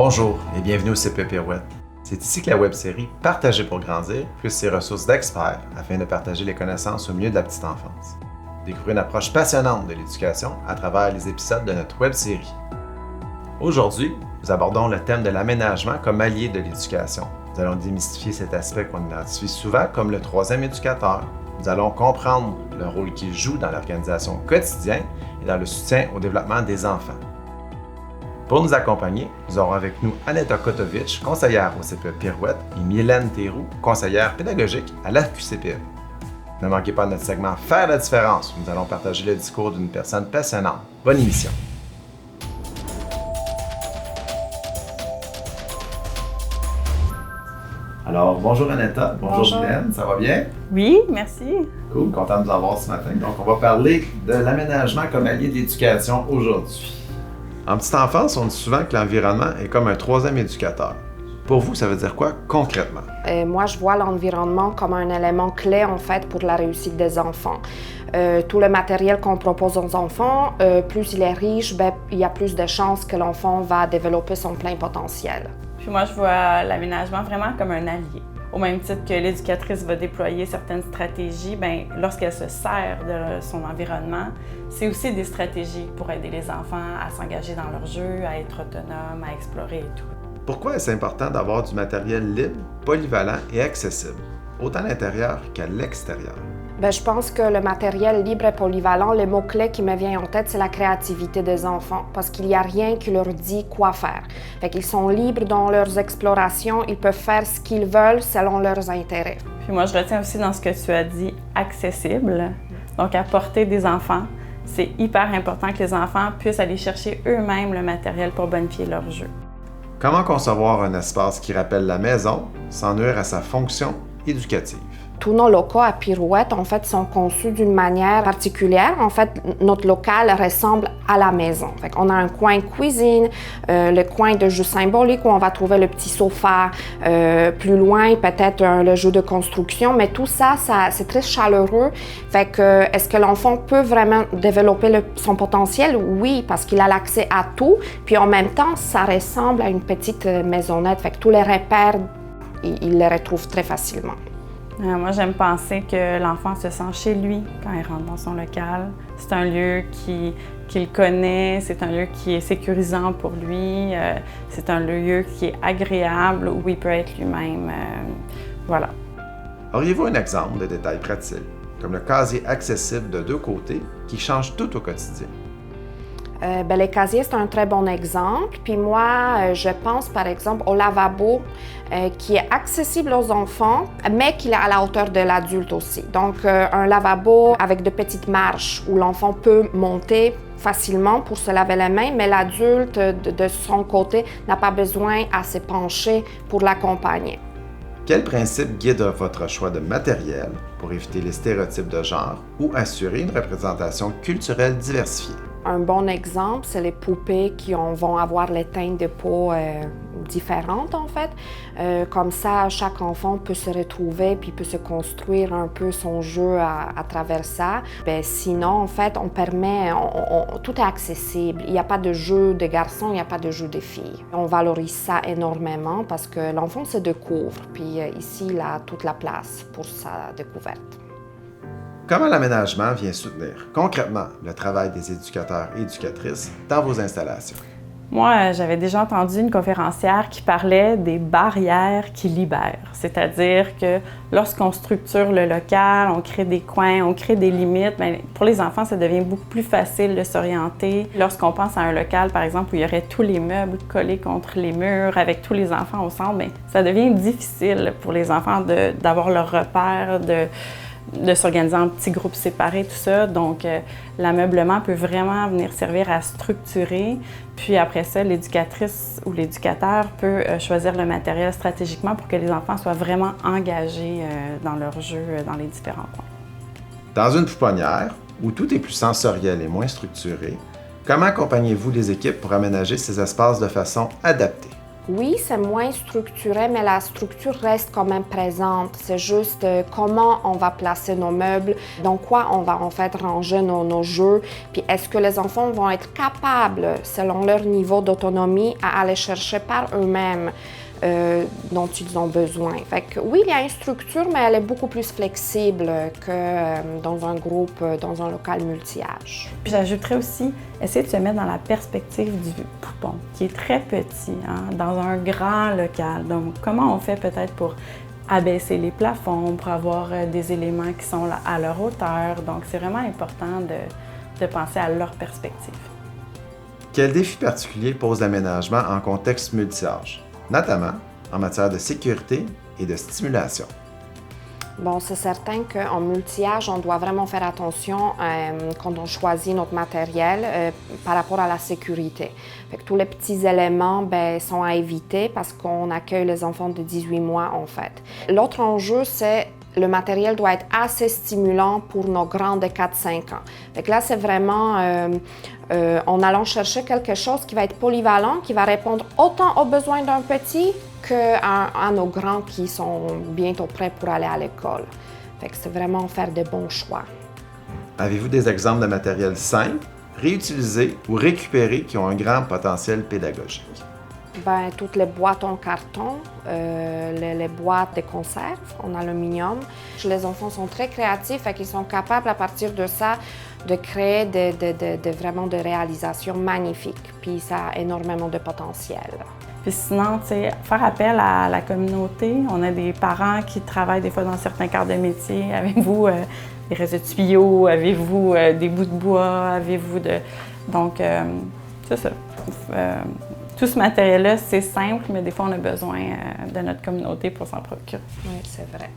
Bonjour et bienvenue au CP Pirouette. C'est ici que la web-série Partager pour grandir puise ses ressources d'experts afin de partager les connaissances au milieu de la petite enfance. Découvrez une approche passionnante de l'éducation à travers les épisodes de notre web-série. Aujourd'hui, nous abordons le thème de l'aménagement comme allié de l'éducation. Nous allons démystifier cet aspect qu'on identifie souvent comme le troisième éducateur. Nous allons comprendre le rôle qu'il joue dans l'organisation au quotidien et dans le soutien au développement des enfants. Pour nous accompagner, nous aurons avec nous Aneta Kotovic, conseillère au CPE Pirouette, et Mylène Théroux, conseillère pédagogique à l'AQCPE. Ne manquez pas notre segment Faire la différence, où nous allons partager le discours d'une personne passionnante. Bonne émission! Alors, bonjour Aneta, bonjour Mylène, ça va bien? Oui, merci. Cool, content de vous avoir ce matin. Donc, on va parler de l'aménagement comme allié de l'éducation aujourd'hui. En petite enfance, on dit souvent que l'environnement est comme un troisième éducateur. Pour vous, ça veut dire quoi concrètement? Moi, je vois l'environnement comme un élément clé en fait pour la réussite des enfants. Tout le matériel qu'on propose aux enfants, plus il est riche, il y a plus de chances que l'enfant va développer son plein potentiel. Puis moi, je vois l'aménagement vraiment comme un allié. Au même titre que l'éducatrice va déployer certaines stratégies, lorsqu'elle se sert de son environnement, c'est aussi des stratégies pour aider les enfants à s'engager dans leur jeu, à être autonomes, à explorer et tout. Pourquoi est-ce important d'avoir du matériel libre, polyvalent et accessible, autant à l'intérieur qu'à l'extérieur? Je pense que le matériel libre et polyvalent, le mot-clé qui me vient en tête, c'est la créativité des enfants, parce qu'il n'y a rien qui leur dit quoi faire. Fait qu'ils sont libres dans leurs explorations, ils peuvent faire ce qu'ils veulent selon leurs intérêts. Puis moi, je retiens aussi dans ce que tu as dit, accessible, donc à portée des enfants. C'est hyper important que les enfants puissent aller chercher eux-mêmes le matériel pour bonifier leur jeu. Comment concevoir un espace qui rappelle la maison sans nuire à sa fonction éducative? Tous nos locaux à Pirouette, en fait, sont conçus d'une manière particulière. En fait, notre local ressemble à la maison. Fait qu'on a un coin cuisine, le coin de jeu symbolique où on va trouver le petit sofa. Plus loin, peut-être le jeu de construction. Mais tout ça, c'est très chaleureux. Fait que, est-ce que l'enfant peut vraiment développer son potentiel? Oui, parce qu'il a l'accès à tout. Puis en même temps, ça ressemble à une petite maisonnette. Fait que tous les repères, il les retrouve très facilement. Moi, j'aime penser que l'enfant se sent chez lui quand il rentre dans son local. C'est un lieu qu'il connaît, c'est un lieu qui est sécurisant pour lui, c'est un lieu qui est agréable, où il peut être lui-même. Voilà. Auriez-vous un exemple de détail pratique, comme le casier accessible de deux côtés, qui change tout au quotidien? Le casier, c'est un très bon exemple. Puis moi, je pense par exemple au lavabo qui est accessible aux enfants, mais qui est à la hauteur de l'adulte aussi. Donc, un lavabo avec de petites marches où l'enfant peut monter facilement pour se laver les mains, mais l'adulte, de son côté, n'a pas besoin à se pencher pour l'accompagner. Quel principe guide votre choix de matériel pour éviter les stéréotypes de genre ou assurer une représentation culturelle diversifiée? Un bon exemple, c'est les poupées qui vont avoir les teintes de peau différentes, en fait. Comme ça, chaque enfant peut se retrouver puis peut se construire un peu son jeu à travers ça. Sinon, en fait, on permet, tout est accessible. Il n'y a pas de jeu de garçons, il n'y a pas de jeu de filles. On valorise ça énormément parce que l'enfant se découvre. Puis ici, il a toute la place pour sa découverte. Comment l'aménagement vient soutenir concrètement le travail des éducateurs et éducatrices dans vos installations? Moi, j'avais déjà entendu une conférencière qui parlait des barrières qui libèrent. C'est-à-dire que lorsqu'on structure le local, on crée des coins, on crée des limites, pour les enfants, ça devient beaucoup plus facile de s'orienter. Lorsqu'on pense à un local, par exemple, où il y aurait tous les meubles collés contre les murs, avec tous les enfants au centre, ça devient difficile pour les enfants d'avoir leur repère, de s'organiser en petits groupes séparés, tout ça. Donc, l'ameublement peut vraiment venir servir à structurer. Puis après ça, l'éducatrice ou l'éducateur peut choisir le matériel stratégiquement pour que les enfants soient vraiment engagés dans leur jeu, dans les différents coins. Dans une pouponnière, où tout est plus sensoriel et moins structuré, comment accompagnez-vous les équipes pour aménager ces espaces de façon adaptée? Oui, c'est moins structuré, mais la structure reste quand même présente. C'est juste comment on va placer nos meubles, dans quoi on va en fait ranger nos jeux, puis est-ce que les enfants vont être capables, selon leur niveau d'autonomie, à aller chercher par eux-mêmes dont ils ont besoin. Fait que oui, il y a une structure, mais elle est beaucoup plus flexible que dans un groupe, dans un local multi-âge. Puis j'ajouterais aussi, essayer de se mettre dans la perspective du poupon, qui est très petit, dans un grand local. Donc, comment on fait peut-être pour abaisser les plafonds, pour avoir des éléments qui sont à leur hauteur. Donc, c'est vraiment important de penser à leur perspective. Quel défi particulier pose l'aménagement en contexte multi-âge, notamment en matière de sécurité et de stimulation? Bon, c'est certain qu'en multi-âge, on doit vraiment faire attention quand on choisit notre matériel par rapport à la sécurité. Fait que tous les petits éléments sont à éviter parce qu'on accueille les enfants de 18 mois en fait. L'autre enjeu, c'est le matériel doit être assez stimulant pour nos grands de 4-5 ans. Fait que là, c'est vraiment en allant chercher quelque chose qui va être polyvalent, qui va répondre autant aux besoins d'un petit qu'à nos grands qui sont bientôt prêts pour aller à l'école. Fait que c'est vraiment faire de bons choix. Avez-vous des exemples de matériel simple, réutilisé ou récupéré qui ont un grand potentiel pédagogique? Toutes les boîtes en carton, les boîtes de conserve en aluminium. Les enfants sont très créatifs et qu'ils sont capables à partir de ça de créer vraiment des réalisations magnifiques. Puis ça a énormément de potentiel. Puis sinon, faire appel à la communauté. On a des parents qui travaillent des fois dans certains corps de métier. Avez-vous des réseaux de tuyaux? Avez-vous des bouts de bois? Avez-vous de... Donc, c'est ça. Tout ce matériel-là, c'est simple, mais des fois, on a besoin de notre communauté pour s'en procurer. Oui, c'est vrai.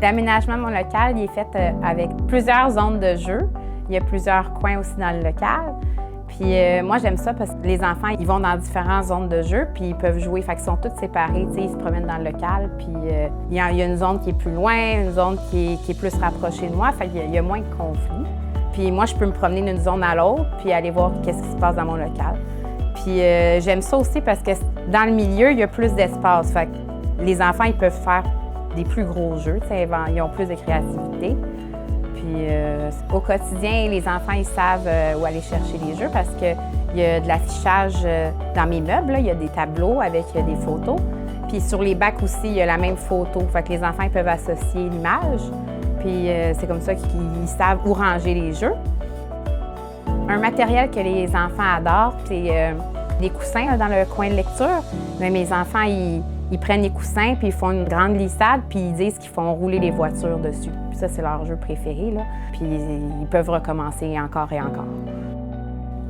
L'aménagement de mon local, il est fait avec plusieurs zones de jeu. Il y a plusieurs coins aussi dans le local. Puis moi, j'aime ça parce que les enfants, ils vont dans différentes zones de jeu, puis ils peuvent jouer. Fait qu'ils sont tous séparés, ils se promènent dans le local. Puis il y a une zone qui est plus loin, une zone qui est plus rapprochée de moi. Fait qu'il y a moins de conflits. Puis moi, je peux me promener d'une zone à l'autre, puis aller voir qu'est-ce qui se passe dans mon local. Puis j'aime ça aussi parce que dans le milieu, il y a plus d'espace. Fait que les enfants, ils peuvent faire des plus gros jeux, ils ont plus de créativité. Puis au quotidien, les enfants, ils savent où aller chercher les jeux parce qu'il y a de l'affichage dans mes meubles, là. Il y a des tableaux avec des photos. Puis sur les bacs aussi, il y a la même photo. Fait que les enfants, ils peuvent associer l'image. Puis c'est comme ça qu'ils savent où ranger les jeux. Un matériel que les enfants adorent, c'est des coussins là, dans le coin de lecture. Mais mes enfants, ils prennent les coussins, puis ils font une grande lissade, puis ils disent qu'ils font rouler les voitures dessus. Puis ça, c'est leur jeu préféré, là. Puis ils peuvent recommencer encore et encore.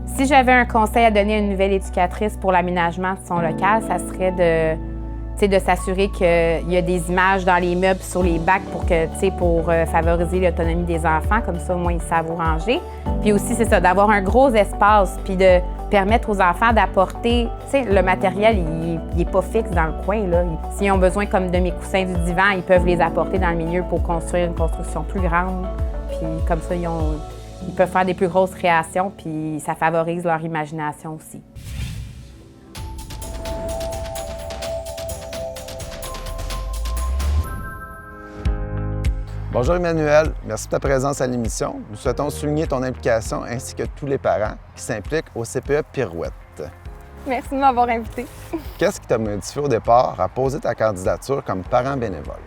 Si j'avais un conseil à donner à une nouvelle éducatrice pour l'aménagement de son local, ça serait de s'assurer qu'il y a des images dans les meubles sur les bacs pour favoriser l'autonomie des enfants. Comme ça, au moins, ils savent où ranger. Puis aussi, c'est ça, d'avoir un gros espace, puis de permettre aux enfants d'apporter, le matériel, il n'est pas fixe dans le coin, là. S'ils ont besoin, comme de mes coussins du divan, ils peuvent les apporter dans le milieu pour construire une construction plus grande. Puis comme ça, ils peuvent faire des plus grosses créations, puis ça favorise leur imagination aussi. Bonjour Emmanuel, merci de ta présence à l'émission. Nous souhaitons souligner ton implication ainsi que tous les parents qui s'impliquent au CPE Pirouette. Merci de m'avoir invité. Qu'est-ce qui t'a motivé au départ à poser ta candidature comme parent bénévole?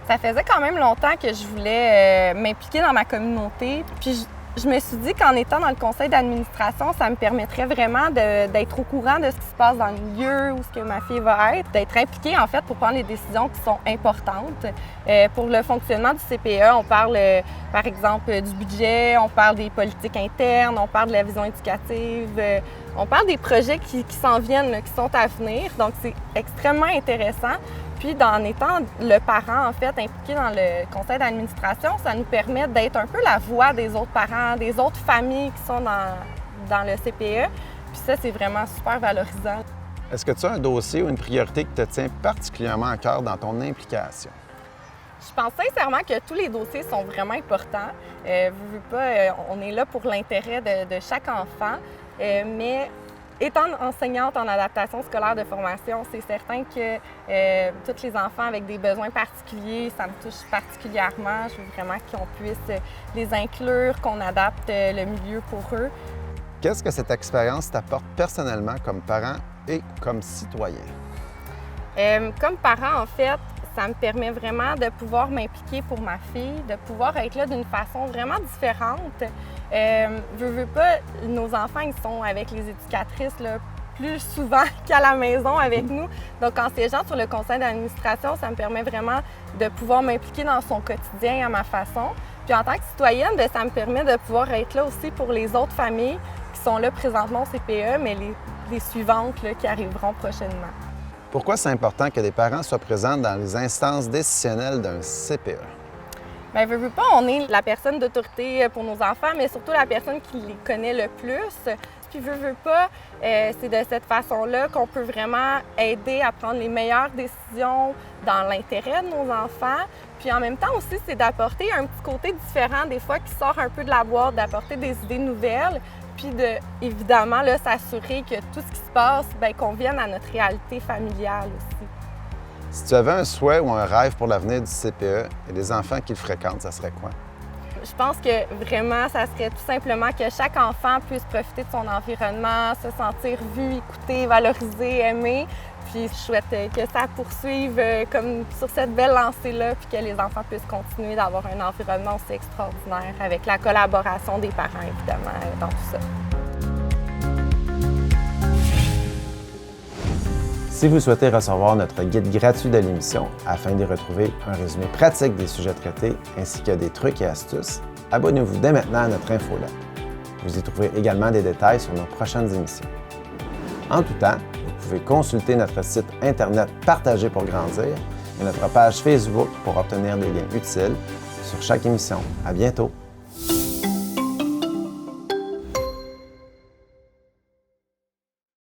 Ça faisait quand même longtemps que je voulais m'impliquer dans ma communauté. Puis je me suis dit qu'en étant dans le conseil d'administration, ça me permettrait vraiment d'être au courant de ce qui se passe dans le milieu, où ce que ma fille va être, d'être impliquée en fait pour prendre les décisions qui sont importantes. Pour le fonctionnement du CPE, on parle par exemple du budget, on parle des politiques internes, on parle de la vision éducative, on parle des projets qui s'en viennent, là, qui sont à venir. Donc c'est extrêmement intéressant. Puis, en étant le parent, en fait, impliqué dans le conseil d'administration, ça nous permet d'être un peu la voix des autres parents, des autres familles qui sont dans le CPE. Puis ça, c'est vraiment super valorisant. Est-ce que tu as un dossier ou une priorité qui te tient particulièrement à cœur dans ton implication? Je pense sincèrement que tous les dossiers sont vraiment importants. On est là pour l'intérêt de chaque enfant, mais étant enseignante en adaptation scolaire de formation, c'est certain que tous les enfants avec des besoins particuliers, ça me touche particulièrement. Je veux vraiment qu'on puisse les inclure, qu'on adapte le milieu pour eux. Qu'est-ce que cette expérience t'apporte personnellement comme parent et comme citoyen? Comme parent, en fait, ça me permet vraiment de pouvoir m'impliquer pour ma fille, de pouvoir être là d'une façon vraiment différente. Veux pas, nos enfants, ils sont avec les éducatrices là, plus souvent qu'à la maison avec nous. Donc, en siégeant sur le conseil d'administration, ça me permet vraiment de pouvoir m'impliquer dans son quotidien à ma façon. Puis en tant que citoyenne, bien, ça me permet de pouvoir être là aussi pour les autres familles qui sont là présentement au CPE, mais les suivantes là, qui arriveront prochainement. Pourquoi c'est important que des parents soient présents dans les instances décisionnelles d'un CPE? Bien, veux pas, on est la personne d'autorité pour nos enfants, mais surtout la personne qui les connaît le plus. Puis veux pas, c'est de cette façon-là qu'on peut vraiment aider à prendre les meilleures décisions dans l'intérêt de nos enfants. Puis en même temps aussi, c'est d'apporter un petit côté différent, des fois, qui sort un peu de la boîte, d'apporter des idées nouvelles. Puis évidemment, là, s'assurer que tout ce qui se passe, bien, convienne à notre réalité familiale aussi. Si tu avais un souhait ou un rêve pour l'avenir du CPE et des enfants qui le fréquentent, ça serait quoi? Je pense que vraiment, ça serait tout simplement que chaque enfant puisse profiter de son environnement, se sentir vu, écouté, valorisé, aimé. Puis je souhaite que ça poursuive comme sur cette belle lancée-là, puis que les enfants puissent continuer d'avoir un environnement aussi extraordinaire avec la collaboration des parents, évidemment, dans tout ça. Si vous souhaitez recevoir notre guide gratuit de l'émission afin d'y retrouver un résumé pratique des sujets traités ainsi que des trucs et astuces, abonnez-vous dès maintenant à notre infolette. Vous y trouverez également des détails sur nos prochaines émissions. En tout temps, vous pouvez consulter notre site Internet Partager pour grandir et notre page Facebook pour obtenir des liens utiles sur chaque émission. À bientôt!